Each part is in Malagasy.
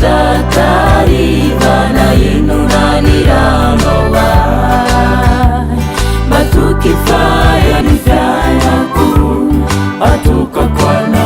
satarivana inunanirangwa matukifaya nifyanyaku atukakwana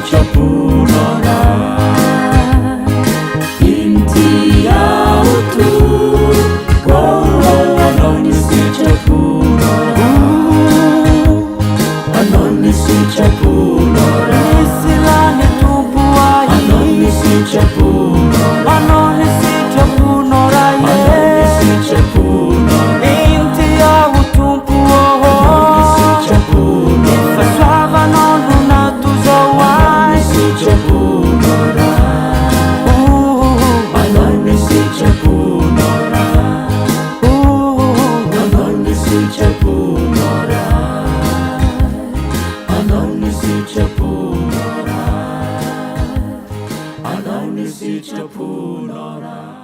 Chapunora inti ya utu anoni si chapunora anoni si chapunora isilani tubuai anoni si chapunora anoni si chapunora anoni si chapunora inti ya utu anoni si chapunora fasava nonu na tuzoa Chapunora, anoni si chapunora, anoni si chapunora, anoni si chapunora, anoni si chapunora.